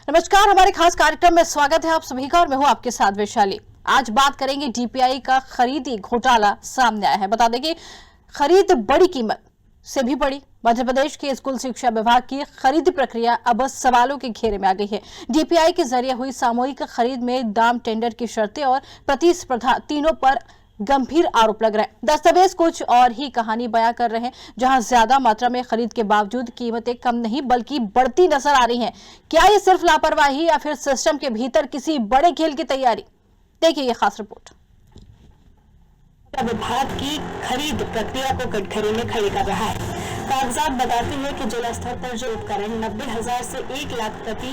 नमस्कार, हमारे खास कार्यक्रम में स्वागत है आप सभी का और मैं हूं आपके साथ वैशाली। आज बात करेंगे डीपीआई का खरीदी घोटाला सामने आया है। बता दें कि खरीद बड़ी कीमत से भी बड़ी मध्य प्रदेश के स्कूल शिक्षा विभाग की खरीद प्रक्रिया अब सवालों के घेरे में आ गई है। डीपीआई के जरिए हुई सामूहिक खरीद में दाम, टेंडर की शर्तें और प्रतिस्पर्धा तीनों पर गंभीर आरोप लग रहे हैं। दस्तावेज कुछ और ही कहानी बयां कर रहे हैं, जहां ज्यादा मात्रा में खरीद के बावजूद कीमतें कम नहीं बल्कि बढ़ती नजर आ रही हैं। क्या ये सिर्फ लापरवाही या फिर सिस्टम के भीतर किसी बड़े खेल की तैयारी? देखिए ये खास रिपोर्ट। विभाग की खरीद प्रक्रिया को कटघरे में खड़े कर रहा है। कागजात बताते हैं कि जिला स्तर पर जो उपकरण 90,000 से 1 लाख प्रति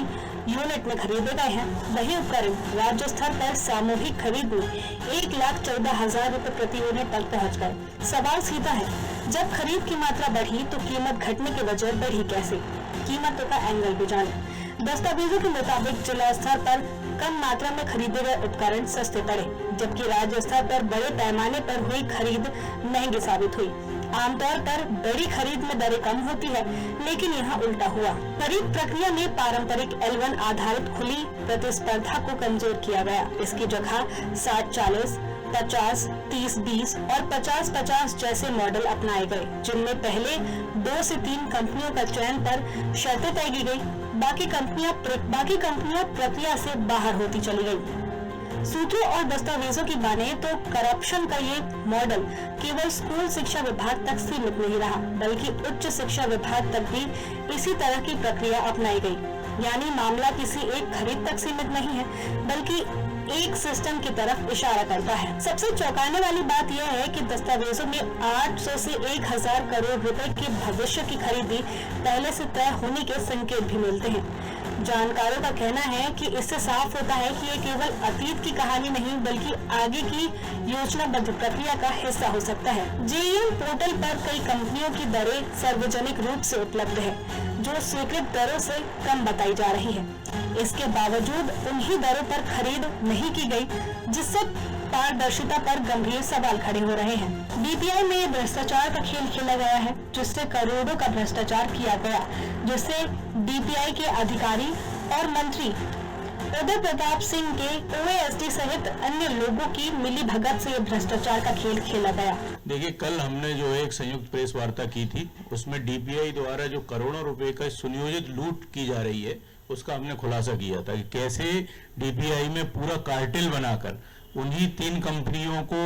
यूनिट में खरीदे गए हैं, वही उपकरण राज्य स्तर पर सामूहिक खरीद में 1,14,000 रुपए प्रति यूनिट तक पहुँच गए। सवाल सीधा है, जब खरीद की मात्रा बढ़ी तो कीमत घटने की वजह बढ़ी कैसे? कीमतों का एंगल भी जाने। दस्तावेजों के मुताबिक जिला स्तर पर कम मात्रा में खरीदे गए उपकरण सस्ते पड़े, जबकि राज्य स्तर पर बड़े पैमाने पर हुई खरीद महंगी साबित हुई। आमतौर पर बड़ी खरीद में दरें कम होती है, लेकिन यहाँ उल्टा हुआ। खरीद प्रक्रिया में पारंपरिक L1 आधारित खुली प्रतिस्पर्धा को कमजोर किया गया। इसकी जगह 60-40, 50, 30-20 और 50-50 जैसे मॉडल अपनाए गए, जिनमें पहले 2 से 3 कंपनियों का चयन पर शर्तें तय की गई। बाकी कंपनियां प्रक्रिया से बाहर होती चली गई। सूत्रों और दस्तावेजों की माने तो करप्शन का ये मॉडल केवल स्कूल शिक्षा विभाग तक सीमित नहीं रहा, बल्कि उच्च शिक्षा विभाग तक भी इसी तरह की प्रक्रिया अपनाई गई। यानी मामला किसी एक खरीद तक सीमित नहीं है, बल्कि एक सिस्टम की तरफ इशारा करता है। सबसे चौंकाने वाली बात यह है कि दस्तावेजों में 800 से 1,000 करोड़ रुपए की भविष्य की खरीदी पहले से तय होने के संकेत भी मिलते हैं। जानकारों का कहना है कि इससे साफ होता है कि ये केवल अतीत की कहानी नहीं, बल्कि आगे की योजनाबद्ध प्रक्रिया का हिस्सा हो सकता है। JEM पोर्टल पर कई कंपनियों की दरें सार्वजनिक रूप से उपलब्ध है, जो स्वीकृत दरों से कम बताई जा रही है। इसके बावजूद उन्हीं दरों पर खरीद नहीं की गई, जिससे पारदर्शिता पर गंभीर सवाल खड़े हो रहे हैं। डीपीआई में भ्रष्टाचार का खेल खेला गया है, जिससे करोड़ों का भ्रष्टाचार किया गया, जिससे डीपीआई के अधिकारी और मंत्री उदय प्रताप सिंह के OASD सहित अन्य लोगों की मिलीभगत से भ्रष्टाचार का खेल खेला गया। देखिए, कल हमने जो एक संयुक्त प्रेस वार्ता की थी, उसमें डीपीआई द्वारा जो करोड़ों रुपए का सुनियोजित लूट की जा रही है, उसका हमने खुलासा किया था कि कैसे डीपीआई में पूरा कार्टेल बनाकर उन्हीं 3 कंपनियों को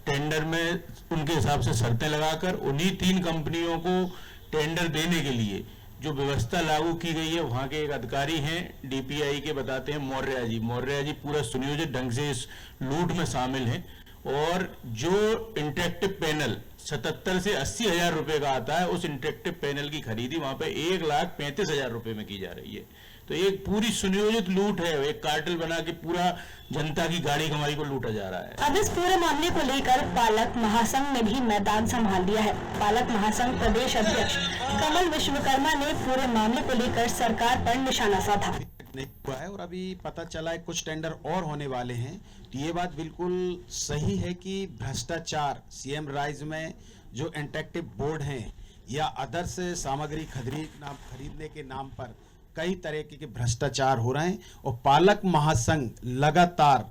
टेंडर में उनके हिसाब से शर्तें लगाकर उन्हीं 3 कंपनियों को टेंडर देने के लिए जो व्यवस्था लागू की गई है, वहाँ के एक अधिकारी हैं डीपीआई के, बताते हैं मौर्य जी पूरा सुनियोजित ढंग से इस लूट में शामिल हैं। और जो इंटरेक्टिव पैनल 77 से 80 हजार रुपए का आता है, उस इंटरेक्टिव पैनल की खरीदी वहाँ पे 1,35,000 रुपए में की जा रही है। तो एक पूरी सुनियोजित लूट है, एक कार्टेल बना के पूरा जनता की गाड़ी कमाई को लूटा जा रहा है। अब इस पूरे मामले को लेकर पालक महासंघ ने भी मैदान संभाल लिया है। पालक महासंघ प्रदेश अध्यक्ष कमल विश्वकर्मा ने पूरे मामले को लेकर सरकार पर निशाना साधा। नहीं हुआ है और अभी पता चला है कुछ टेंडर और होने वाले हैं। तो ये बात बिल्कुल सही है कि भ्रष्टाचार CM राइज में जो इंटरेक्टिव बोर्ड हैं या अदर से सामग्री खरीदने के नाम पर कई तरह के भ्रष्टाचार हो रहे हैं और पालक महासंघ लगातार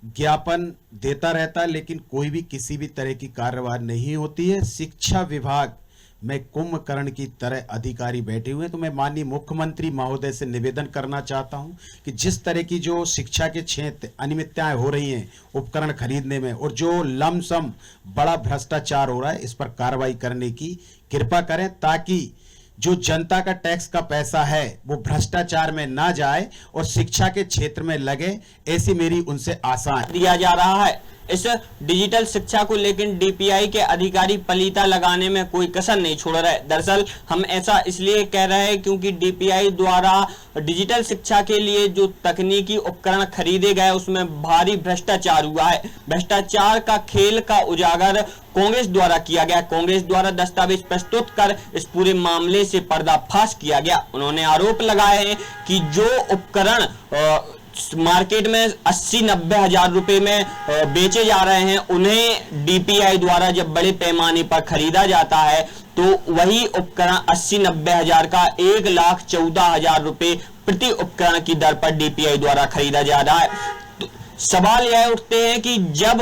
ज्ञापन देता रहता है, लेकिन कोई भी किसी भी तरह की कार्यवाही नहीं होती है। शिक्षा विभाग में कुंभकर्ण की तरह अधिकारी बैठे हुए हैं। तो मैं माननीय मुख्यमंत्री महोदय से निवेदन करना चाहता हूं कि जिस तरह की जो शिक्षा के क्षेत्र अनियमितताएं हो रही हैं उपकरण खरीदने में और जो लमसम बड़ा भ्रष्टाचार हो रहा है, इस पर कार्रवाई करने की कृपा करें, ताकि जो जनता का टैक्स का पैसा है वो भ्रष्टाचार में ना जाए और शिक्षा के क्षेत्र में लगे, ऐसी मेरी उनसे आशा है। दिया जा रहा है इस डिजिटल शिक्षा को, लेकिन डीपीआई के अधिकारी पलीता लगाने में कोई कसर नहीं छोड़ रहे। दरअसल हम ऐसा इसलिए कह रहे हैं क्योंकि डीपीआई द्वारा डिजिटल शिक्षा के लिए जो तकनीकी उपकरण खरीदे गए उसमें भारी भ्रष्टाचार हुआ है। भ्रष्टाचार का खेल का उजागर कांग्रेस द्वारा किया गया। कांग्रेस द्वारा दस्तावेज प्रस्तुत कर इस पूरे मामले से पर्दाफाश किया गया। उन्होंने आरोप लगाए हैं कि जो उपकरण मार्केट में 80-90 हजार रुपए में बेचे जा रहे हैं, उन्हें डीपीआई द्वारा जब बड़े पैमाने पर खरीदा जाता है तो वही उपकरण 80-90 हजार का 1,14,000 रुपए प्रति उपकरण की दर पर डीपीआई द्वारा खरीदा जा रहा है। तो सवाल यह उठते हैं कि जब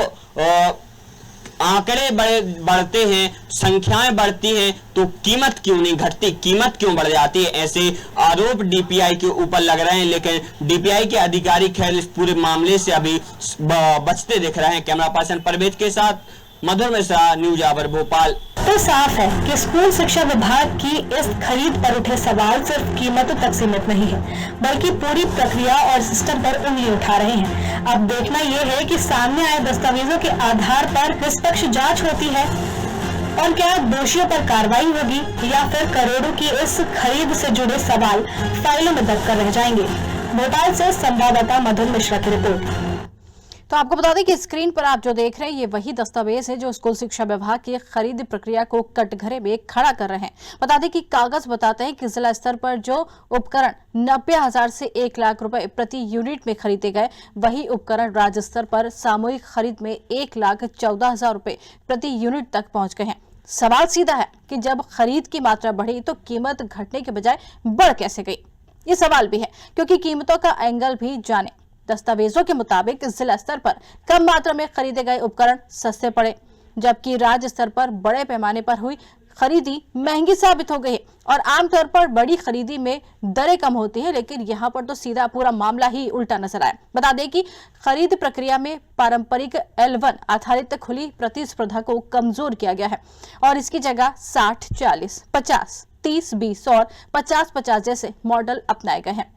आंकड़े बढ़ते हैं, संख्याएं बढ़ती हैं, तो कीमत क्यों नहीं घटती, कीमत क्यों बढ़ जाती है? ऐसे आरोप डीपीआई के ऊपर लग रहे हैं, लेकिन डीपीआई के अधिकारी खैर इस पूरे मामले से अभी बचते दिख रहे हैं। कैमरा पर्सन परवेज के साथ मधुर मिश्रा, न्यूज आवर भोपाल। तो साफ है कि स्कूल शिक्षा विभाग की इस खरीद पर उठे सवाल सिर्फ कीमतों तक सीमित नहीं है, बल्कि पूरी प्रक्रिया और सिस्टम पर उंगली उठा रहे हैं। अब देखना यह है कि सामने आए दस्तावेजों के आधार पर निष्पक्ष जांच होती है और क्या दोषियों पर कार्रवाई होगी, या फिर करोड़ों की इस खरीद से जुड़े सवाल फाइलों में दब कर रह जाएंगे। भोपाल से संवाददाता मधुर मिश्रा की रिपोर्ट। तो आपको बता दें कि स्क्रीन पर आप जो देख रहे हैं ये वही दस्तावेज है जो स्कूल शिक्षा विभाग की खरीद प्रक्रिया को कटघरे में खड़ा कर रहे हैं। बता दें कि कागज बताते हैं कि जिला स्तर पर जो उपकरण 90,000 से 1 लाख रुपए प्रति यूनिट में खरीदे गए, वही उपकरण राज्य स्तर पर सामूहिक खरीद में 1,14,000 रुपए प्रति यूनिट तक पहुंच गए हैं। सवाल सीधा है कि जब खरीद की मात्रा बढ़ी तो कीमत घटने के बजाय बढ़ कैसे गई? ये सवाल भी है, क्योंकि कीमतों का एंगल भी जाने। दस्तावेजों के मुताबिक जिला स्तर पर कम मात्रा में खरीदे गए उपकरण सस्ते पड़े, जबकि राज्य स्तर पर बड़े पैमाने पर हुई खरीदी महंगी साबित हो गई है। और आमतौर पर बड़ी खरीदी में दरें कम होती हैं, लेकिन यहाँ पर तो सीधा पूरा मामला ही उल्टा नजर आया। बता दें कि खरीद प्रक्रिया में पारंपरिक L1 आधारित खुली प्रतिस्पर्धा को कमजोर किया गया है और इसकी जगह 60-40, 50, 30-20 और 50-50 जैसे मॉडल अपनाए गए हैं,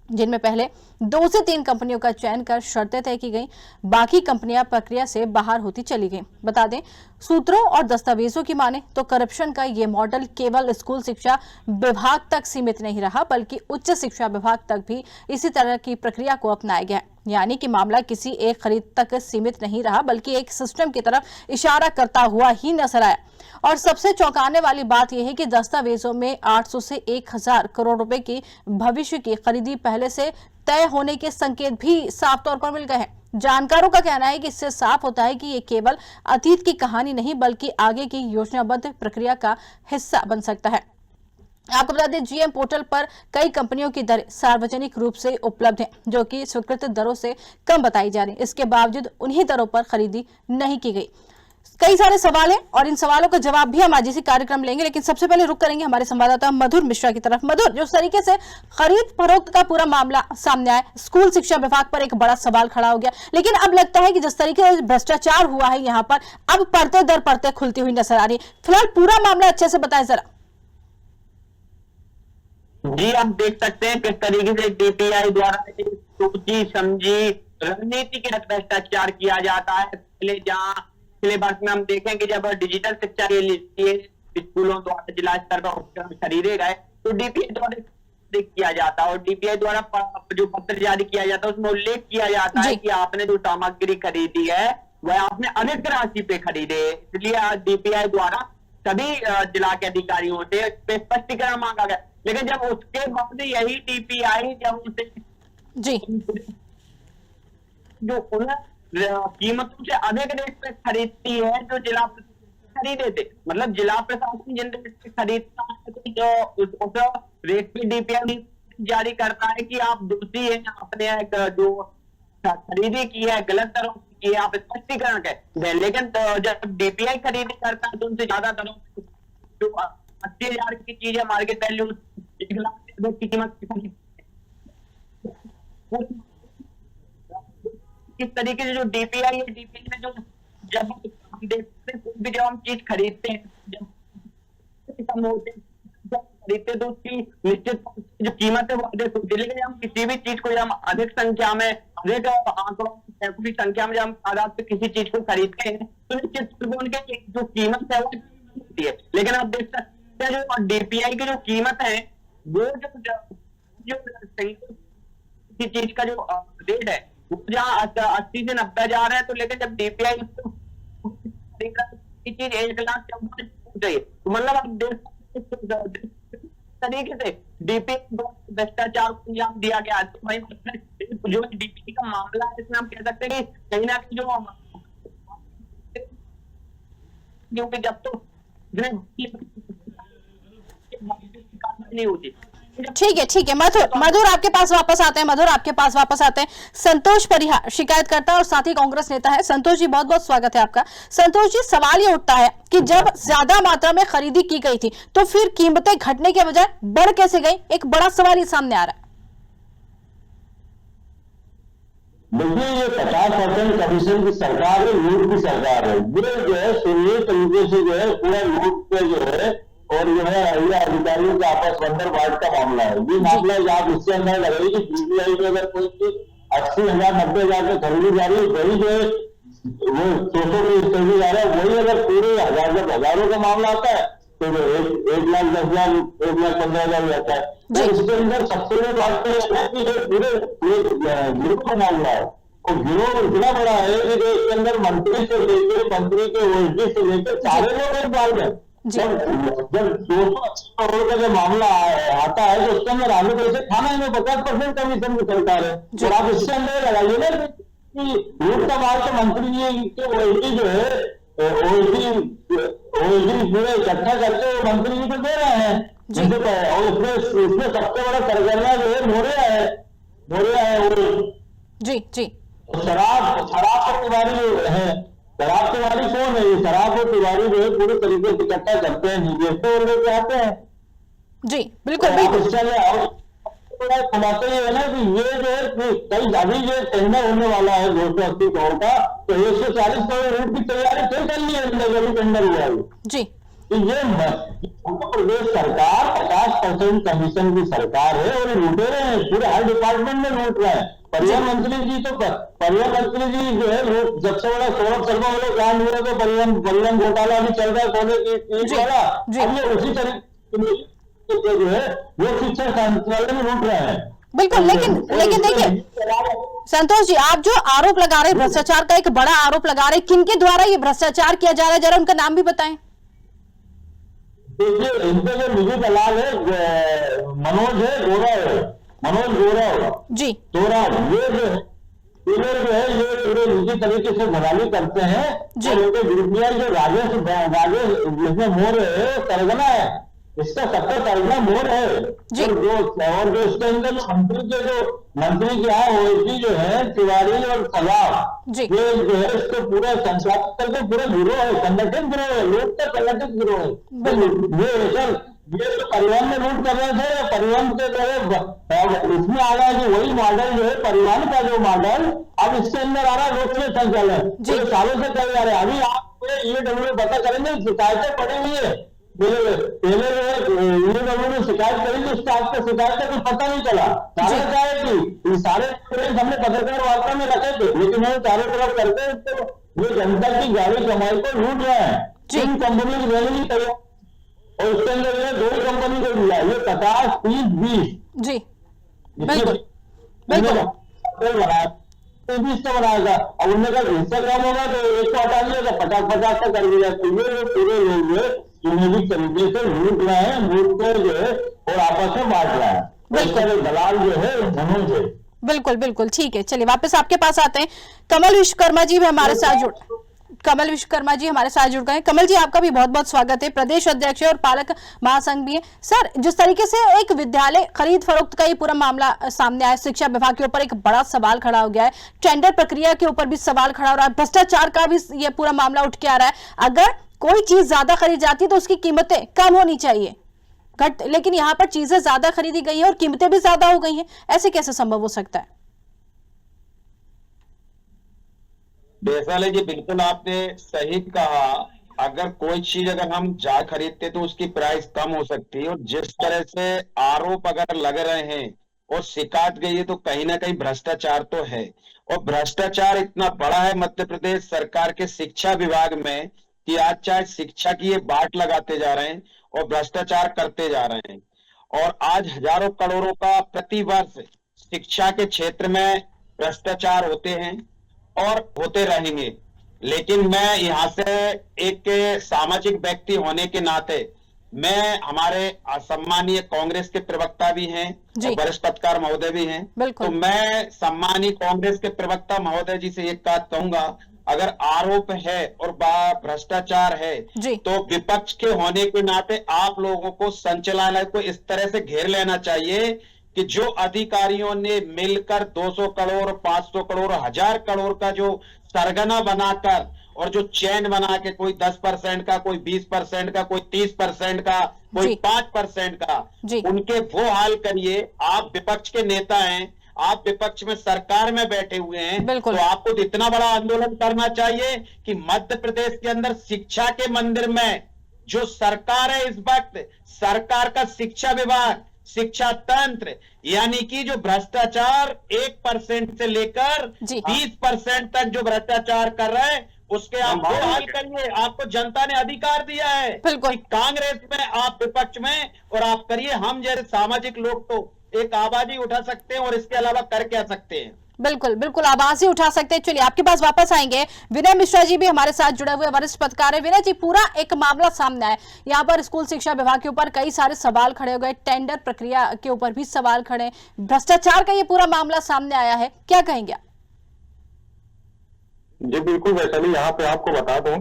जिनमें पहले 2 से 3 कंपनियों का चयन कर शर्तें तय की गई, बाकी कंपनियां प्रक्रिया से बाहर होती चली गईं। बता दें, सूत्रों और दस्तावेजों की माने तो करप्शन का ये मॉडल केवल स्कूल शिक्षा विभाग तक सीमित नहीं रहा, बल्कि उच्च शिक्षा विभाग तक भी इसी तरह की प्रक्रिया को अपनाया गया। यानी कि मामला किसी एक खरीद तक सीमित नहीं रहा, बल्कि एक सिस्टम की तरफ इशारा करता हुआ ही नजर आया। और सबसे चौंकाने वाली बात यह है कि दस्तावेजों में 800 से 1,000 करोड़ रुपए की भविष्य की खरीदी पहले से तय होने के संकेत भी साफ तौर पर मिल गए हैं। जानकारों का कहना है कि इससे साफ होता है कि ये केवल अतीत की कहानी नहीं, बल्कि आगे की योजनाबद्ध प्रक्रिया का हिस्सा बन सकता है। आपको बता दें, जीएम पोर्टल पर कई कंपनियों की दरें सार्वजनिक रूप से उपलब्ध हैं, जो कि स्वीकृत दरों से कम बताई जा रही। इसके बावजूद उन्हीं दरों पर खरीदी नहीं की गई। कई सारे सवाल हैं और इन सवालों का जवाब भी हम आज इसी कार्यक्रम लेंगे, लेकिन सबसे पहले रुक करेंगे हमारे संवाददाता मधुर मिश्रा की तरफ। मधुर, जिस तरीके से खरीद फरोख्त का पूरा मामला सामने आया, स्कूल शिक्षा विभाग पर एक बड़ा सवाल खड़ा हो गया, लेकिन अब लगता है कि जिस तरीके से भ्रष्टाचार हुआ है यहाँ पर, अब परते दर परते खुलती हुई नजर आ रही है। फिलहाल पूरा मामला अच्छे से बताएं जरा। जी, आप देख सकते हैं किस तरीके से डीपीआई द्वारा सोची समझी रणनीति के तहत भ्रष्टाचार किया जाता है। पहले जहां सिलेबस में हम देखें कि जब डिजिटल शिक्षा के लिए स्कूलों द्वारा जिला स्तर पर उपकरण खरीदे गए तो डीपीआई द्वारा किया जाता है और डीपीआई द्वारा जो पत्र जारी किया जाता है उसमें उल्लेख किया जाता है कि आपने जो सामग्री खरीदी है वह आपने अधिक राशि पे खरीदे, इसलिए डीपीआई द्वारा सभी जिला के अधिकारियों से स्पष्टीकरण मांगा गया। लेकिन जब उसके बाद यही डीपीआई जब उसे जी जो उन्हें कीमतों से अधिक रेट पे खरीदती है जो जिला खरीदे थे, मतलब जिला प्रशासन जिन रेट पे खरीदता है तो जो उस रेट पे डीपीआई जारी करता है कि आप दोषी हैं, आपने जो खरीदी की है गलत दरों की है, आप स्पष्टीकरण करें। लेकिन तो जब डीपीआई खरीदी करता है तो उनसे ज्यादा दरों जो 80,000 की चीज है मार्केट वैल्यू 1 लाख की कीमत किस तरीके से जो डीपीआई है, डीपीआई में जो जब हम देखते हैं जब हम चीज खरीदते हैं, जब कम होते जब खरीदते तो उसकी निश्चित जो कीमत है वो अधिक होती है। लेकिन हम किसी भी चीज को जब हम अधिक संख्या में अधिक आंकड़ों की संख्या में जब हम आधार पे किसी चीज को खरीदते हैं तो निश्चित रूप से उनकी जो कीमत है वो होती है। लेकिन आप देख सकते हैं जो डीपीआई की जो कीमत है वो जो किसी चीज का जो रेट है जहाँ 80 से 90 जा रहे हैं, तो लेकिन जब डीपीआई चीज 1 लाख चाहिए तो मतलब आप देख तरीके से डीपीआई भ्रष्टाचार को अंजाम दिया गया। तो भाई जो डीपीआई का मामला है, जिसमें हम कह सकते हैं कि कहीं ना कहीं जो क्योंकि जब तो नहीं होती। ठीक है मधुर आपके पास वापस आते हैं। मधुर आपके पास वापस आते हैं। संतोष परिहार शिकायतकर्ता और साथ ही कांग्रेस नेता है। संतोष जी बहुत बहुत स्वागत है आपका। संतोष जी, सवाल ये उठता है कि जब ज्यादा मात्रा में खरीदी की गई थी तो फिर कीमतें घटने के बजाय बढ़ कैसे गई? एक बड़ा सवाल ये सामने आ रहा है। देखिए, ये 50% कमीशन की सरकार है, लूट की सरकार है। ये जो है सुनियोजित तरीके से जो है पूरा लूट पे जो है और जो है अधिकारियों के आपस अंदर बांट का मामला है। ये मामला आप इससे अंदर लगाइए कि डीपीआई में अगर कोई 80,000 90,000 में खरीदी जा रही है, वही जो है वो 600 में खरीदी जा रहा है, वही अगर पूरे हजारों का मामला आता है तो 1,10,000 1,15,000 जाता है। तो इसके अंदर सबसे बड़ी बात है कि जो पूरे गिरोह का मामला है और गिरोह इतना बड़ा है कि जो इसके अंदर मंत्री से लेकर मंत्री के ओएसडी से लेकर सारे लोग एक बार में जब 280 करोड़ का जो मामला आता है तो उसके अंदर आलू पैसे खाना में 50% कमीशन की सरकार है। और आप इससे अंदर लगाइए ना कि लूट का माल तो मंत्री जी के ओएसडी जो है ओएसडी पूरे इकट्ठा करके मंत्री जी को दे रहे हैं। और इसमें सबसे बड़ा सरगर्मा जो है मोरिया है वो जी शराब और तिवारी है। शराब तिवारी कौन है? ये शराब और तिवारी जो है पूरे तरीके से इकट्ठा करते हैं, निवेशकों और लेके आते हैं। जी बिल्कुल। खुलासा ये है ना कि ये जो है कई अभी जो टेंडर होने वाला है 280 करोड़ का, तो 140 करोड़ रूट की तैयारी क्यों कर ली है जब टेंडर हुआ है जी। तो ये उत्तर प्रदेश सरकार 50% कमीशन की सरकार है और लूटे रहे हैं, पूरे हर डिपार्टमेंट में लूट रहे हैं। परिवहन मंत्री जी जो है जब से बड़ा सौरभ शर्मा वाले कांड हुआ तो परिवहन घोटाला भी चल रहा है, सोने की वाला, अब ये उसी तरीके जो है वो शिक्षा संचालन में लूट रहे हैं। बिल्कुल। लेकिन देखिए संतोष जी, आप जो आरोप लगा रहे हैं भ्रष्टाचार का, एक बड़ा आरोप लगा रहे हैं, किनके द्वारा ये भ्रष्टाचार किया जा रहा है, जरा उनका नाम भी बताएं। देखिए, इनके जो निजी दलाल है मनोज गौरव जी तोराव, ये जो है ये पूरे निजी तरीके से दलाली करते हैं। और इनके डीपीआई जो राजेश जिसमें मोर है सरगना है, इसका सबका सरगना मोर है। और जो इसके अंदर मंत्री के यहाँ ओएसडी जो है तिवारी और सलाह, ये जो है इसको पूरा संचालित करके पूरा गिरोह है, संगठित गिरोह है, लोग का संगठित गिरोह है। ये तो परिवहन में लूट कर रहे थे, परिवहन के जो है इसमें आ रहा है कि वही मॉडल जो है परिवहन का जो मॉडल अब इसके अंदर आ रहा है लोकप्रिय संचालन, जो सालों से चल जा रहे हैं। अभी आप ईडब्ल्यू पता करेंगे, शिकायतें पड़ी हुई है। पहले ईडब्ल्यू ने शिकायत करी तो उसका आपको शिकायत का कुछ पता नहीं चला। कारण क्या है कि सारे हमने पत्रकार वार्ता में रखे थे, लेकिन वो चारों तरफ करके तो ये जनता की गाड़ी कमाई को लूट रहे हैं। 3 कंपनी की रेवेन्यू तैयार और उसके अंदर ये 2 कंपनी को दिया, ये 50, 30, 20 जी बिल्कुल बनाया 20 का बनाएगा। अब उनने कहा हिस्सा कम होगा तो 1 को हटा दिया तो 50 का कर दिया। तो ये पूरे लोग सुनियोजित तरीके से लूट रहे हैं, लूट कर जो है और आपस में बांट रहा है। इसका जो दलाल जो है मनोज है। बिल्कुल ठीक है। चलिए वापस आपके पास आते हैं। कमल विश्वकर्मा जी भी हमारे साथ जुड़ गए। कमल जी, आपका भी बहुत बहुत स्वागत है। प्रदेश अध्यक्ष और पालक महासंघ भी है। सर, जिस तरीके से एक विद्यालय खरीद फरोख्त का ये पूरा मामला सामने आया, शिक्षा विभाग के ऊपर एक बड़ा सवाल खड़ा हो गया है, टेंडर प्रक्रिया के ऊपर भी सवाल खड़ा हो रहा है, भ्रष्टाचार का भी ये पूरा मामला उठ के आ रहा है। अगर कोई चीज ज्यादा खरीदी जाती है तो उसकी कीमतें कम होनी चाहिए, लेकिन यहाँ पर चीजें ज्यादा खरीदी गई है और कीमतें भी ज्यादा हो गई हैं। ऐसे कैसे संभव हो सकता है? बेसाले जी, बिल्कुल आपने सही कहा। अगर कोई चीज अगर हम जा खरीदते तो उसकी प्राइस कम हो सकती है, और जिस तरह से आरोप अगर लग रहे हैं और शिकायत गई है तो कहीं ना कहीं भ्रष्टाचार तो है। और भ्रष्टाचार इतना बड़ा है मध्य प्रदेश सरकार के शिक्षा विभाग में कि आज चाहे शिक्षा की ये बाट लगाते जा रहे हैं और भ्रष्टाचार करते जा रहे हैं। और आज हजारों करोड़ों का प्रति वर्ष शिक्षा के क्षेत्र में भ्रष्टाचार होते हैं और होते रहेंगे। लेकिन मैं यहाँ से एक सामाजिक व्यक्ति होने के नाते मैं हमारे सम्मानीय कांग्रेस के प्रवक्ता भी हैं जी। और वरिष्ठ पत्रकार महोदय भी हैं, बिल्कुल। तो मैं सम्मानीय कांग्रेस के प्रवक्ता महोदय जी से एक बात कहूंगा, अगर आरोप है और भ्रष्टाचार है जी। तो विपक्ष के होने के नाते आप लोगों को संचालनालय को इस तरह से घेर लेना चाहिए कि जो अधिकारियों ने मिलकर 200 करोड़ 500 करोड़ 1000 करोड़ का जो सरगना बनाकर और जो चैन बना के कोई 10% का, कोई 20% का, कोई 30% का, कोई जी। 5% का, जी। उनके वो हाल करिए। आप विपक्ष के नेता हैं, आप विपक्ष में सरकार में बैठे हुए हैं, बिल्कुल। तो आपको तो इतना बड़ा आंदोलन करना चाहिए कि मध्य प्रदेश के अंदर शिक्षा के मंदिर में जो सरकार है इस वक्त, सरकार का शिक्षा विभाग, शिक्षा तंत्र, यानी कि जो भ्रष्टाचार 1% से लेकर जी। 20% तक जो भ्रष्टाचार कर रहे हैं उसके आप वो हाल करिए। आपको जनता ने अधिकार दिया है बिल्कुल। कि कांग्रेस में, आप विपक्ष में, और आप करिए। हम जैसे सामाजिक लोग तो एक आवाज ही उठा सकते हैं और इसके अलावा कर क्या सकते हैं। बिल्कुल बिल्कुल, आवाज ही उठा सकते हैं। चलिए आपके पास वापस आएंगे। विनय मिश्रा जी भी हमारे साथ जुड़े हुए वरिष्ठ पत्रकार है। विनय जी, पूरा एक मामला सामने आया, यहाँ पर स्कूल शिक्षा विभाग के ऊपर कई सारे सवाल खड़े हो गए, टेंडर प्रक्रिया के ऊपर भी सवाल खड़े, भ्रष्टाचार का ये पूरा मामला सामने आया है, क्या कहेंगे आप? जी बिल्कुल वैशाली, यहाँ पे आपको बता दूं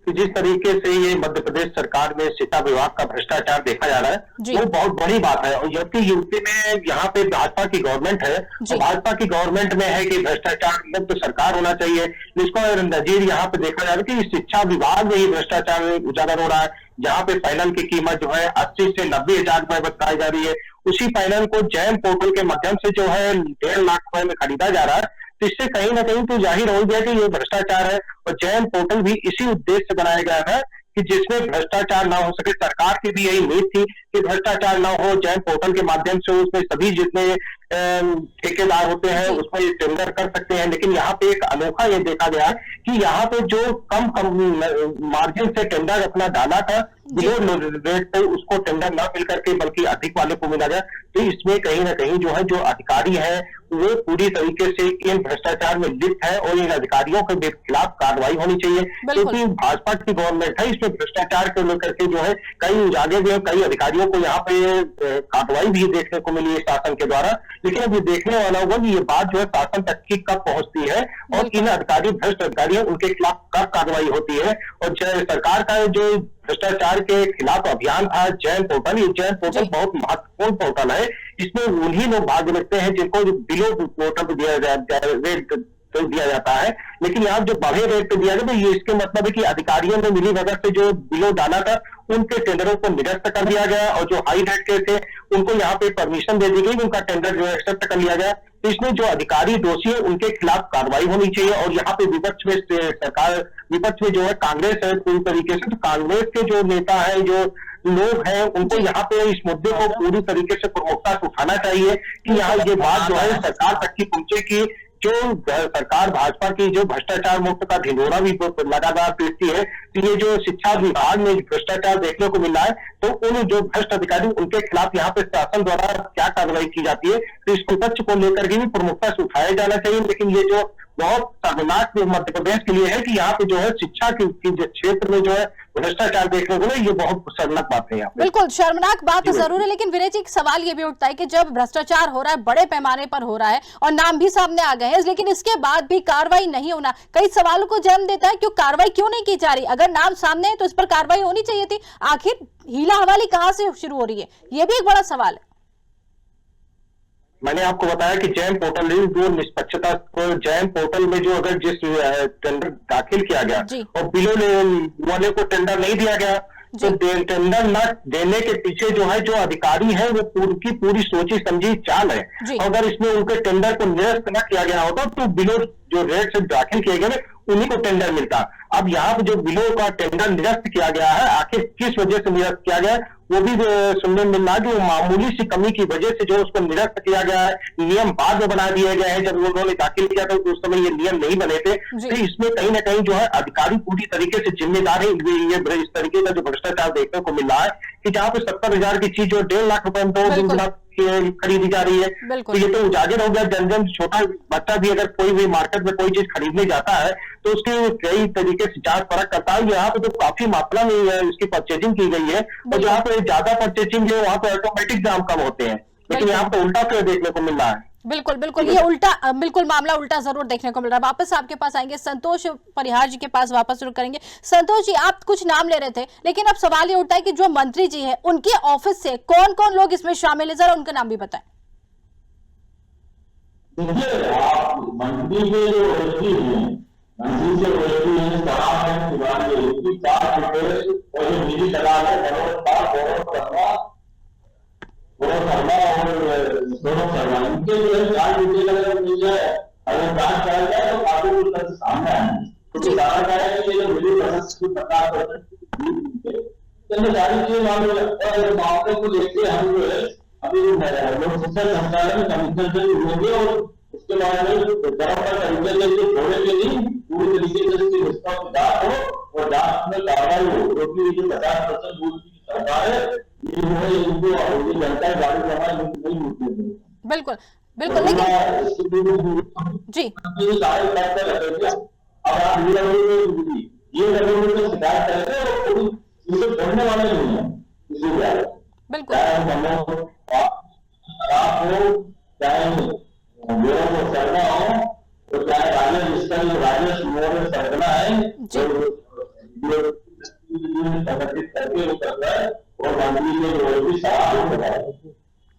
कि जिस तरीके से ये मध्य प्रदेश सरकार में शिक्षा विभाग का भ्रष्टाचार देखा जा रहा जी। है वो बहुत बड़ी बात है। और जबकि यूपी में यहाँ पे भाजपा की गवर्नमेंट है, जी। और भाजपा की गवर्नमेंट में है कि भ्रष्टाचार मुक्त सरकार होना चाहिए, जिसको नजीर यहाँ पे देखा जा रहा है कि शिक्षा विभाग में ही भ्रष्टाचार उजागर हो रहा है। जहाँ पे पैनल की कीमत जो है 80 से 90 हजार रुपए बताई जा रही है, उसी पैनल को जैम पोर्टल के माध्यम से जो है 1.5 लाख रुपए में खरीदा जा रहा है। तो इससे कहीं ना कहीं तो जाहिर हो गया कि ये भ्रष्टाचार है। और जैम पोर्टल भी इसी उद्देश्य से बनाया गया था कि जिसमें भ्रष्टाचार ना हो सके। सरकार की भी यही नीति थी कि भ्रष्टाचार ना हो। जैम पोर्टल के माध्यम से उसमें सभी जितने ठेकेदार होते हैं उसमें टेंडर कर सकते हैं। लेकिन यहाँ पे एक अनोखा ये देखा गया कि यहाँ पे जो कम मार्जिन से टेंडर अपना डाला था, बिलो रेट पे उसको टेंडर ना मिल करके बल्कि अधिक वाले को मिला गया। तो इसमें कहीं ना कहीं जो है जो अधिकारी है वो पूरी तरीके से इन भ्रष्टाचार में लिप्त है और इन अधिकारियों के खिलाफ कार्रवाई होनी चाहिए। क्योंकि भाजपा की गवर्नमेंट है, इसमें भ्रष्टाचार को लेकर के जो है कई उजागर हुए, कई अधिकारियों को यहाँ पे कार्रवाई भी देखने को मिली है शासन के द्वारा। लेकिन अब ये देखने वाला होगा कि ये बात जो है शासन तक की कब पहुंचती है और इन अधिकारी भ्रष्ट अधिकारी हैं उनके खिलाफ कब कार्रवाई होती है। और सरकार का जो भ्रष्टाचार के खिलाफ अभियान था जैन पोर्टल, ये जैन पोर्टल बहुत महत्वपूर्ण पोर्टल है। इसमें उन्हीं लोग भाग लेते हैं जिनको बिलो पोर्टल पे दिया जाता है। लेकिन यहाँ जो बढ़े रेट पे दिया गया तो ये इसके मतलब है कि अधिकारियों ने मिली भगत से जो बिलो डाला था उनके टेंडरों को निरस्त कर दिया गया और जो हाई रेट के थे उनको यहाँ पे परमिशन दे दी गई, उनका टेंडर जो एक्सेप्ट कर लिया गया। तो इसमें जो अधिकारी दोषी है उनके खिलाफ कार्रवाई होनी चाहिए। और यहाँ पे विपक्ष में सरकार, विपक्ष में जो है कांग्रेस है पूरी तरीके से, तो कांग्रेस के जो नेता है, जो लोग हैं, उनको यहाँ पे इस मुद्दे को पूरी तरीके से प्रमुखता से उठाना चाहिए कि यहाँ ये बात जो है सरकार तक की पहुंचे कि जो सरकार भाजपा की जो भ्रष्टाचार मुक्त का ढिंढोरा भी लगातार पीटती है, तो ये जो शिक्षा विभाग में भ्रष्टाचार देखने को मिल रहा है तो उन जो भ्रष्ट अधिकारी उनके खिलाफ यहाँ पे शासन द्वारा क्या कार्रवाई की जाती है, तो इस विपक्ष को लेकर के भी प्रमुखता से उठाया जाना चाहिए। लेकिन ये जो बहुत शर्मनाक मध्य प्रदेश के लिए है कि यहाँ पे जो है शिक्षा के क्षेत्र में जो है भ्रष्टाचार देखने को मिला, ये बहुत शर्मनाक बात है। यहाँ बिल्कुल शर्मनाक बात जरूर है। लेकिन विनय जी, एक सवाल ये भी उठता है कि जब भ्रष्टाचार हो रहा है, बड़े पैमाने पर हो रहा है और नाम भी सामने आ गए हैं, लेकिन इसके बाद भी कार्रवाई नहीं होना कई सवालों को जन्म देता है। क्यों कार्रवाई क्यों नहीं की जा रही? अगर नाम सामने है तो इस पर कार्रवाई होनी चाहिए थी। आखिर हीला हवाली कहां से शुरू हो रही है, ये भी एक बड़ा सवाल है। मैंने आपको बताया कि जैम पोर्टल जो निष्पक्षता जैम पोर्टल में जो अगर जिस टेंडर दाखिल किया गया और बिलो वाले को टेंडर नहीं दिया गया तो टेंडर न देने के पीछे जो है जो अधिकारी है वो पूरी सोची समझी चाल है। अगर इसमें उनके टेंडर को निरस्त न किया गया होता तो बिलो जो रेट से दाखिल किए गए उन्हीं को टेंडर मिलता। अब यहाँ पे जो बिलो का टेंडर निरस्त किया गया है, आखिर किस वजह से निरस्त किया गया है वो भी सुनने में मिल रहा है कि मामूली सी कमी की वजह से जो उसको निरस्त किया गया है। नियम बाद में बना दिए गए हैं, जब उन्होंने दाखिल किया था तो उस समय ये नियम नहीं बने थे। तो इसमें कहीं ना कहीं जो है अधिकारी पूरी तरीके से जिम्मेदार है। ये इस तरीके का जो भ्रष्टाचार देखने को मिल रहा है कि जहाँ पे 70,000 की चीज जो 1.5 लाख रुपए में खरीदी जा रही है, तो ये तो उजागर हो गया। जन छोटा बच्चा भी अगर कोई भी मार्केट में कोई चीज खरीदने जाता है तो उसकी कई तरीके से चार्ज फर्क करता है। यहाँ पे तो काफी मात्रा में इसकी परचेजिंग की गई है, और जहाँ पे ज्यादा परचेजिंग है वहाँ पे ऑटोमेटिक दाम कम होते हैं, लेकिन यहाँ पे उल्टा क्यों देखने को मिल रहा है? बिल्कुल बिल्कुल, ये उल्टा बिल्कुल मामला उल्टा जरूर देखने को मिल रहा है। वापस आपके पास आएंगे, संतोष परिहार जी के पास वापस शुरू करेंगे। संतोष जी, आप कुछ नाम ले रहे थे, लेकिन अब सवाल ये उठता है कि जो मंत्री जी हैं उनके ऑफिस से कौन कौन लोग इसमें शामिल है, जरा उनका नाम भी बताएं। देखिए, आप मंत्री के जो व्यक्ति हैं, मंत्री से व्यक्ति हैं, सलाह है, शिवाजी व्यक्ति, 4 रुपए और जो निजी दलाल है, गौरव शर्मा और सौरभ शर्मा, इनके जो है 4 रुपए अगर मिल जाए, अगर जांच करा जाए तो काफी कुछ तथ्य सामने आए। तो सारा क्या है कि ये जो मिली बहस की 50% सारी चीजें मालूम है, और मामले को देखते हम जो है अभी लोक शिक्षा संचालन कमीशन से जुड़ेंगे, और उसके बाद में बराबर तरीके से छोड़े के लिए पूरी तरीके से इसकी निष्पक्षता हो और जांच में कार्रवाई हो, क्योंकि जो 50% दूध की सरकार है, ये जो है इनको जनता गाड़ी जमा नहीं होती है। बिल्कुल बिल्कुल, लेकिन जी सारे फैक्टर रखेंगे। अब आप ये गवर्नमेंट में शिकायत करेंगे और इसे छोड़ने वाले नहीं है, इसलिए बिल्कुल चाहे सरना हो, तो चाहे राजेश, इसका जो राजेश मौर्य सरगना है संगठित करके वो कर रहा है, और मंत्री के जो भी सवाल उठ रहा है।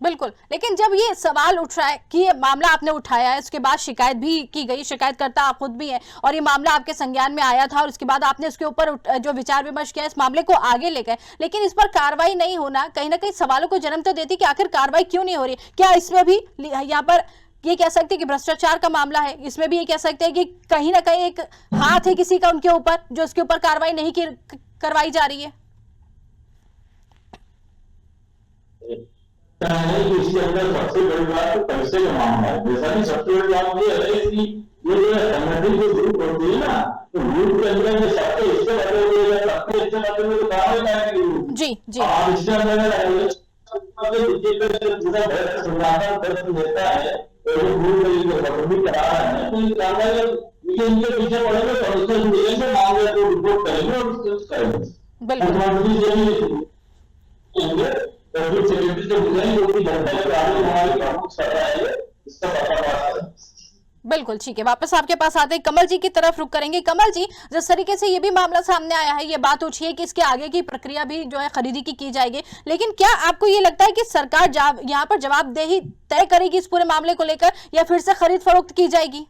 बिल्कुल, लेकिन जब ये सवाल उठ रहा है कि ये मामला आपने उठाया है, उसके बाद शिकायत भी की गई, शिकायतकर्ता आप खुद भी हैं, और ये मामला आपके संज्ञान में आया था, और उसके बाद आपने उसके ऊपर जो विचार विमर्श किया, इस मामले को आगे ले गए, लेकिन इस पर कार्रवाई नहीं होना कहीं ना कहीं सवालों को जन्म तो देती कि आखिर कार्रवाई क्यों नहीं हो रही। क्या इसमें भी यहाँ पर ये कह सकते हैं कि भ्रष्टाचार का मामला है, इसमें भी ये कह सकते हैं कि कहीं ना कहीं एक हाथ है किसी का उनके ऊपर, जो उसके ऊपर कार्रवाई नहीं करवाई जा रही है? इसके अंदर सबसे बड़ी बात तो पैसे का मामला है। जैसा कि सबसे बड़ी बात ये है कि ये जो संगठन जो ग्रुप होती है ना, तो ग्रुप के अंदर में सबके हिस्से बने हुए हैं, सबके हिस्से बने हुए तो कहाँ जाएंगे जी जी, आप इसके अंदर देता है तो ग्रुप करा रहे हैं, तो ये कार्रवाई इनके पीछे पड़ेंगे, कमीशन मिलेंगे, मामले को रिपोर्ट करेंगे और उसके करेंगे। बिल्कुल ठीक है, वापस आपके पास आते हैं, कमल जी की तरफ रुख करेंगे। कमल जी, जिस तरीके से ये भी मामला सामने आया है, ये बात उठी है कि इसके आगे की प्रक्रिया भी जो है खरीदी की जाएगी, लेकिन क्या आपको ये लगता है कि सरकार यहाँ पर जवाबदेही तय करेगी इस पूरे मामले को लेकर, या फिर से खरीद फरोख्त की जाएगी?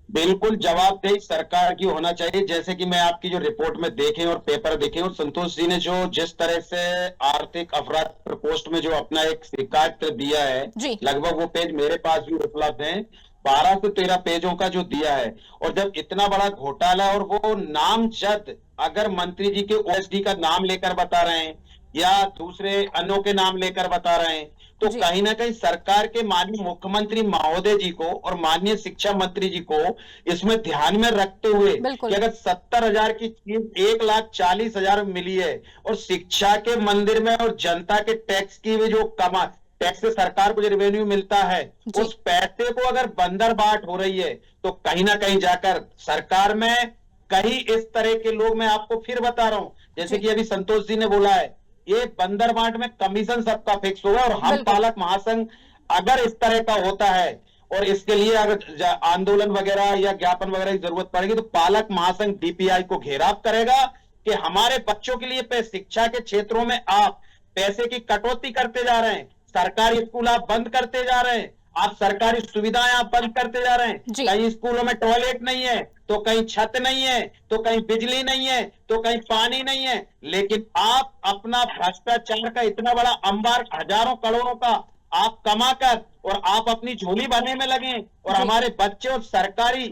बिल्कुल जवाबदेही सरकार की होना चाहिए। जैसे कि मैं आपकी जो रिपोर्ट में देखे और पेपर देखे, और संतोष जी ने जो जिस तरह से आर्थिक अपराध प्रकोष्ठ में जो अपना एक शिकायत दिया है, लगभग वो पेज मेरे पास भी उपलब्ध हैं, 12 से 13 पेजों का जो दिया है। और जब इतना बड़ा घोटाला, और वो नामजद अगर मंत्री जी के ओएसडी का नाम लेकर बता रहे हैं या दूसरे अन्यों के नाम लेकर बता रहे हैं, तो कहीं ना कहीं सरकार के माननीय मुख्यमंत्री महोदय जी को और माननीय शिक्षा मंत्री जी को इसमें ध्यान में रखते हुए कि अगर 70,000 की चीज 1,40,000 मिली है, और शिक्षा के मंदिर में और जनता के टैक्स की भी जो टैक्स से सरकार को जो रेवेन्यू मिलता है, उस पैसे को अगर बंदरबाट हो रही है, तो कहीं ना कहीं जाकर सरकार में कहीं इस तरह के लोग, मैं आपको फिर बता रहा हूं, जैसे कि अभी संतोष जी ने बोला है, ये बंदरबाट में कमीशन सबका फिक्स होगा, और हम पालक महासंघ अगर इस तरह का होता है, और इसके लिए अगर आंदोलन वगैरह या ज्ञापन वगैरह की जरूरत पड़ेगी, तो पालक महासंघ डीपीआई को घेराव करेगा कि हमारे बच्चों के लिए शिक्षा के क्षेत्रों में आप पैसे की कटौती करते जा रहे हैं, सरकारी स्कूल आप बंद करते जा रहे हैं, आप सरकारी सुविधाएं आप बंद करते जा रहे हैं, कहीं स्कूलों में टॉयलेट नहीं है, तो कहीं छत नहीं है, तो कहीं बिजली नहीं है, तो कहीं पानी नहीं है, लेकिन आप अपना भ्रष्टाचार का इतना बड़ा अंबार हजारों करोड़ों का आप कमाकर और आप अपनी झोली भरने में लगे, और हमारे बच्चे और सरकारी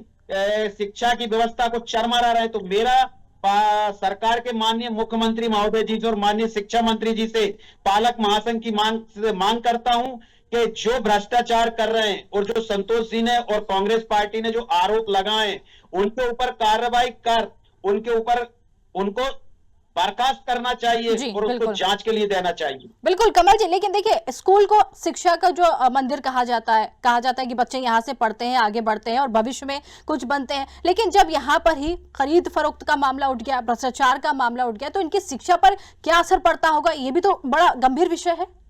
शिक्षा की व्यवस्था को चरमरा रहे। तो मेरा सरकार के माननीय मुख्यमंत्री महोदय जी और माननीय शिक्षा मंत्री जी से पालक महासंघ की मांग करता हूं कि जो भ्रष्टाचार कर रहे हैं, और जो संतोष जी ने और कांग्रेस पार्टी ने जो आरोप लगाए, उनके ऊपर कार्रवाई कर, उनको बर्खास्त करना चाहिए जी, और उसको बिल्कुल। जांच के लिए देना चाहिए। बिल्कुल कमल जी, लेकिन देखिए स्कूल को शिक्षा का जो मंदिर कहा जाता है कि बच्चे यहाँ से पढ़ते हैं, आगे बढ़ते हैं और भविष्य में कुछ बनते हैं, लेकिन जब यहाँ पर ही खरीद फरोख्त का मामला उठ गया, भ्रष्टाचार का मामला उठ गया, तो इनकी शिक्षा पर क्या असर पड़ता होगा? ये भी तो बड़ा गंभीर विषय है।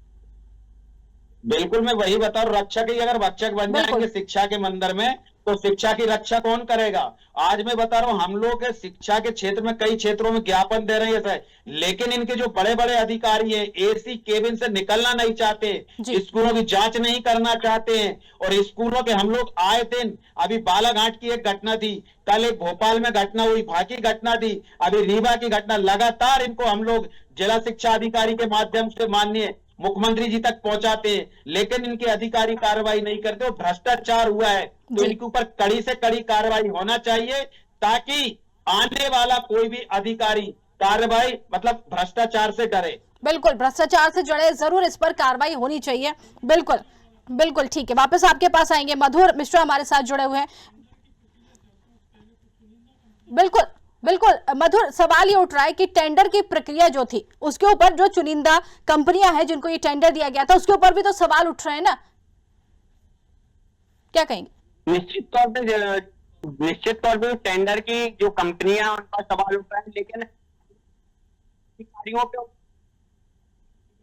बिल्कुल, मैं वही बता रहा हूं, रक्षक ही अगर भक्षक बन बिल्कुल। जाएंगे शिक्षा के मंदिर में, तो शिक्षा की रक्षा कौन करेगा? आज मैं बता रहा हूं, हम लोग शिक्षा के क्षेत्र में कई क्षेत्रों में ज्ञापन दे रहे हैं, लेकिन इनके जो बड़े बड़े अधिकारी हैं एसी केबिन से निकलना नहीं चाहते, जी। स्कूलों की जांच नहीं करना चाहते हैं। और स्कूलों के हम लोग आए दिन, अभी बालाघाट की एक घटना थी, कल एक भोपाल में घटना हुई, भाकी घटना थी, अभी रीवा की घटना, लगातार इनको हम लोग जिला शिक्षा अधिकारी के माध्यम से माननीय मुख्यमंत्री जी तक पहुंचाते हैं, लेकिन इनके अधिकारी कार्रवाई नहीं करते और भ्रष्टाचार हुआ है। तो इनके ऊपर कड़ी से कड़ी कार्रवाई होना चाहिए, ताकि आने वाला कोई भी अधिकारी कार्रवाई मतलब भ्रष्टाचार से डरे। बिल्कुल, भ्रष्टाचार से जुड़े जरूर इस पर कार्रवाई होनी चाहिए। बिल्कुल बिल्कुल, ठीक है, वापस आपके पास आएंगे। मधुर मिश्रा हमारे साथ जुड़े हुए हैं। बिल्कुल बिल्कुल मधुर, सवाल ये उठ रहा है कि टेंडर की प्रक्रिया जो थी उसके ऊपर जो चुनिंदा कंपनियां हैं जिनको ये टेंडर दिया गया था, उसके ऊपर भी तो सवाल उठ रहे हैं ना, क्या कहेंगे? निश्चित तौर पे टेंडर की जो कंपनियां हैं उन पर सवाल उठ रहे हैं, लेकिन अधिकारियों पे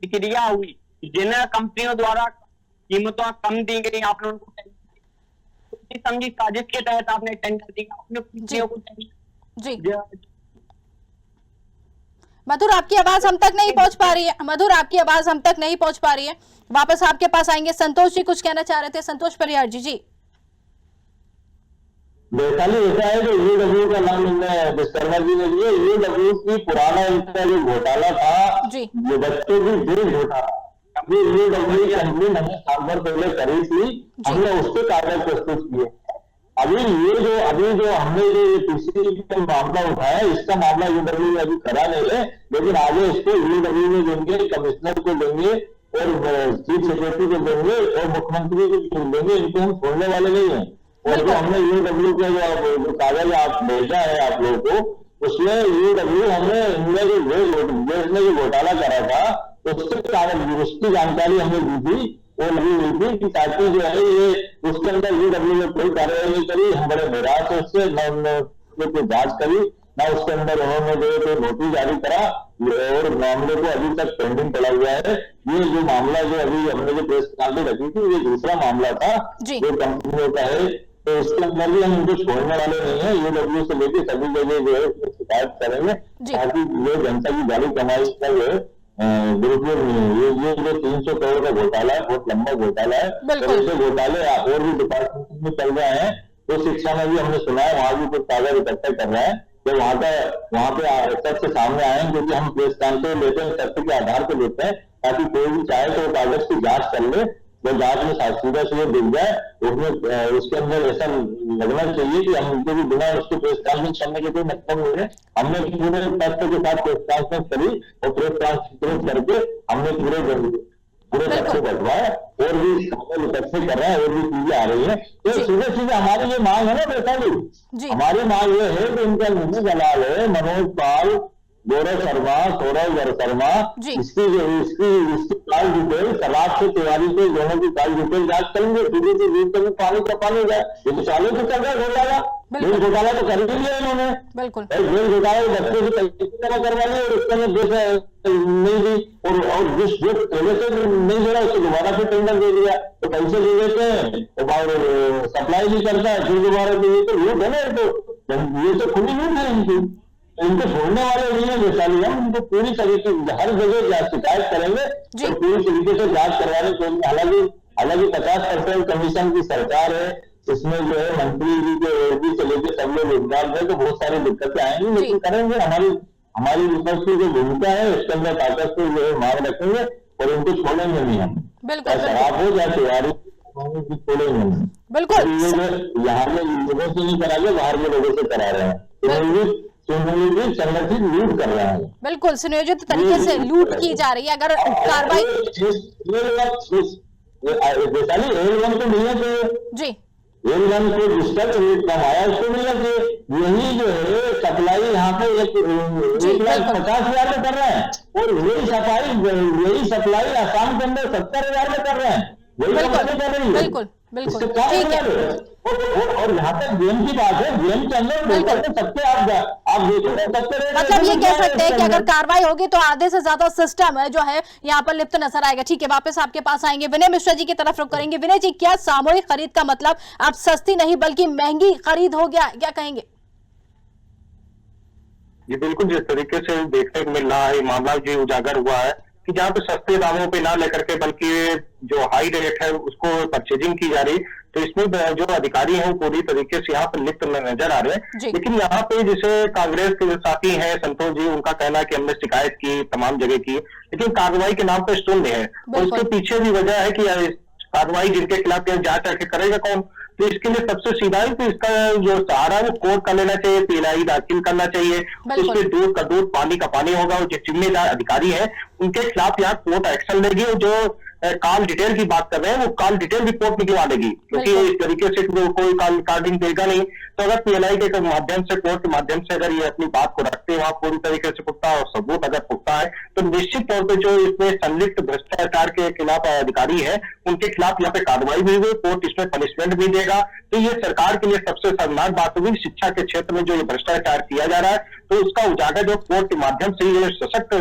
प्रक्रिया हुई, जिन कंपनियों द्वारा कीमतें कम दी गई, आपने उनको समझी साजिश के तहत आपने टेंडर दिया, आपने कंपनियों को जी मधुर, आपकी आवाज हम तक नहीं पहुंच पा रही है। मधुर, आपकी आवाज हम तक नहीं पहुंच पा रही है। वापस आपके पास आएंगे। संतोष जी कुछ कहना चाह रहे थे। संतोष परिहार जी। जी वैशाली ऐसा है जो यूडब्ल्यू का नाम इनने विश्वकर्मा जी ने लिए। यूडब्ल्यू की पुराना इनका जो घोटाला था, जी जो बच्चों की जेल घोटाला, अभी यूडब्ल्यू कंपनी हमने साल भर पहले करी थी, हमने उसके कागज प्रस्तुत किए। अभी जो हमने जो पीसीबी का मामला उठाया, इसका मामला यूडब्ल्यू ने अभी करा नहीं है, लेकिन आगे इसको यूडब्ल्यू में देंगे, कमिश्नर को देंगे और चीफ सेक्रेटरी को देंगे और मुख्यमंत्री को देंगे। इनको हम छोड़ने वाले नहीं है। और जो हमने यूडब्ल्यू के जो कागज आप भेजा है आप लोगों को, उसमें यूडब्ल्यू हमने इनमें जो देश में जो घोटाला करा था उसके कागज, उसकी जानकारी हमें दी थी, वो लगी हुई थी कि ताकि जो है ये उसके अंदर यूडब्ल्यू ने कोई कार्रवाई नहीं करी। हम बड़े निराश है उससे, न उन्होंने कोई जांच करी, न उसके अंदर उन्होंने जो कोई नोटिस जारी करा, और मामले को अभी तक पेंडिंग पड़ा हुआ है। ये जो मामला जो अभी हमने जो प्रेस कॉन्फ्रेंस रखी थी, ये दूसरा मामला था जो कंपनियों का है, तो इसके अंदर भी हम इनको छोड़ने वाले नहीं है। यूडब्ल्यू से लेकर सभी जगह जो है शिकायत करेंगे, ताकि जो जनता की जाली कमाई का जो है दुरुपयोग नहीं है। ये जो 300 करोड़ का घोटाला है, बहुत लंबा घोटाला है, तो ऐसे घोटाले और भी डिपार्टमेंट में चल रहे हैं। तो शिक्षा में भी हमने सुना है वहां भी कुछ कागज इकट्ठा कर रहा है, तो वहां पे तथ्य सामने आए, क्योंकि हम प्रेस कॉन्फ्रेंस लेते हैं, तथ्य के आधार पर लेते हैं, ताकि कोई भी चाहे तो कागज की जांच कर ले। वो जांच में सीधा सीधे दिख जाए, उसमें उसके अंदर ऐसा लगना चाहिए कि हम उनको भी बिना उसको प्रेस कॉन्फ्रेंस करने के कोई मतलब नहीं है। हमने पूरे तथ्य के साथ प्रेस कॉन्फ्रेंस करी और प्रेस कॉन्फ्रेंस करके हमने पूरे तथ्य बटवाए, और भी इकट्ठे कर रहे हैं, और भी चीजें आ रही है। तो सीधे सीधे हमारी ये मांग है ना वैशाली, हमारी मांग ये है कि इनका निजी दलाल है मनोज पाल, गौरव शर्मा, सौरभ शर्मा, इसकी काल डिटेल, शराब से तिवारी के दोनों की काल डिटेल जांच करेंगे। सीधे से दूर कभी पानी का पानी जाए, ये तो चालू तो चल रहा है घोटाला। जेल घोटाला तो कर ही लिया इन्होंने, जेल घोटाला बच्चे से पैसे जमा करवा लिया और उसके अंदर देश नहीं दी, और जिस जो पहले से नहीं दे रहा उसको दोबारा फिर टेंडर दे दिया, तो पैसे दे देते हैं और सप्लाई भी करता है, फिर दोबारा दे देते। लूट है ना, ये तो खुली लूट है इनकी। इनको छोड़ने वाले नहीं है वैशाली, हम इनको पूरी तरीके हर जगह शिकायत करेंगे और पूरी तरीके से जांच करवाने के लिए। हालांकि 50% कमीशन की सरकार है, इसमें जो है मंत्री जी के एडी से लेकर सब लोग योगदान है, तो बहुत सारी दिक्कतें आएंगी, लेकिन करेंगे। हमारी विपक्ष की जो भूमिका है उसके अंदर ताकत से जो है मांग रखेंगे और इनको छोड़ेंगे नहीं हम, शराब हो जाए तैयारी छोड़ेंगे नहीं। बिल्कुल, यहाँ के लोगों से नहीं करा रहे, बाहर के लोगों से करा रहे हैं, संगठित लूट कर रहा है। बिल्कुल सुनियोजित तरीके से लूट की जा रही है। अगर कार्रवाई वैशाली तो नहीं है तो जी एक जन को जिसका कमाया उसको मिलना चाहिए। यही जो है सप्लाई यहाँ पे 1,50,000 में कर रहे हैं और यही सप्लाई आसाम के अंदर 70,000 में कर रहे हैं। वही कर रही है। बिल्कुल बिल्कुल इससे क्या ठीक है। और यहाँ तक गेम की बात है, गेम के अंदर सबके आप देखोगे सबके मतलब ये कह सकते हैं कि अगर कार्रवाई होगी तो आधे से ज्यादा सिस्टम जो है यहाँ पर लिप्त नजर आएगा। ठीक है, वापस आपके पास आएंगे, विनय मिश्रा जी की तरफ रुख करेंगे। विनय जी, क्या सामूहिक खरीद का मतलब अब सस्ती नहीं बल्कि महंगी खरीद हो गया, क्या कहेंगे? ये बिल्कुल जिस तरीके से देखने को मिल रहा है, मामला जी उजागर हुआ है कि जहाँ पे सस्ते दामों पे ना लेकर के बल्कि जो हाई रेट है उसको परचेजिंग की जा रही, तो इसमें जो अधिकारी हैं वो पूरी तरीके से यहाँ पर लिप्त नजर आ रहे हैं। लेकिन यहाँ पे जैसे कांग्रेस के साथी हैं संतोष जी, उनका कहना है कि हमने शिकायत की तमाम जगह की, लेकिन कार्रवाई के नाम पे शून्य है। और उसके पीछे भी वजह है कि कार्रवाई जिनके खिलाफ जांच आके करेगा कौन? तो इसके लिए सबसे सीधा है कि इसका जो सहारा है वो कोर्ट का लेना चाहिए, पीएलआई दाखिल करना चाहिए, उसके दूध का दूध पानी का पानी होगा। और जो जिम्मेदार अधिकारी है उनके खिलाफ यहाँ कोर्ट एक्शन लेगी और जो कॉल डिटेल की बात कर रहे हैं वो कॉल डिटेल रिपोर्ट निकलवा देगी, क्योंकि इस तरीके से कोई कॉल रिकॉर्डिंग देगा नहीं। तो अगर पीएलआई के माध्यम से, कोर्ट के माध्यम से अगर ये अपनी बात को रखते हैं वहां पूरी तरीके से पुख्ता और सबूत अगर पुख्ता है तो निश्चित तौर पर जो इसमें संलिप्त भ्रष्टाचार के खिलाफ अधिकारी है उनके खिलाफ यहाँ पे कार्रवाई भी हुई, कोर्ट इसमें पनिशमेंट भी देगा। तो ये सरकार के लिए सबसे शर्मनाक बात होगी। शिक्षा के क्षेत्र में जो ये भ्रष्टाचार किया जा रहा है तो उसका उजागर जो कोर्ट के माध्यम से, ये सशक्त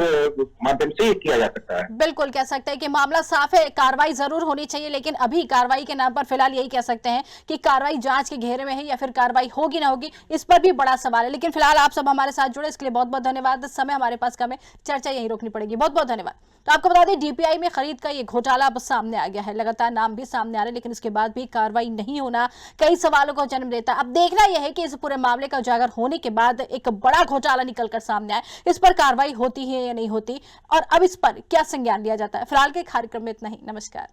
माध्यम से किया जा सकता है। बिल्कुल कह सकते हैं कि मामला साफ है, कार्रवाई जरूर होनी चाहिए, लेकिन अभी कार्रवाई के नाम पर फिलहाल यही कह सकते हैं कि कार्रवाई जांच के घेरे में है या फिर कार्रवाई होगी ना होगी, इस पर भी बड़ा सवाल है। लेकिन फिलहाल आप सब हमारे साथ जुड़े, इसके लिए बहुत बहुत धन्यवाद। समय हमारे पास कम है, चर्चा यहीं रोकनी पड़ेगी। बहुत बहुत धन्यवाद। तो आपको बता दें, डीपीआई में खरीद का ये घोटाला अब सामने आ गया है। लगातार नाम भी सामने आ रहे हैं, लेकिन इसके बाद भी कार्रवाई नहीं होना कई सवालों को जन्म देता है। अब देखना यह है कि इस पूरे मामले का उजागर होने के बाद एक बड़ा घोटाला निकलकर सामने आए, इस पर कार्रवाई होती है या नहीं होती और अब इस पर क्या संज्ञान लिया जाता है। फिलहाल के कार्यक्रम में इतना ही। नमस्कार।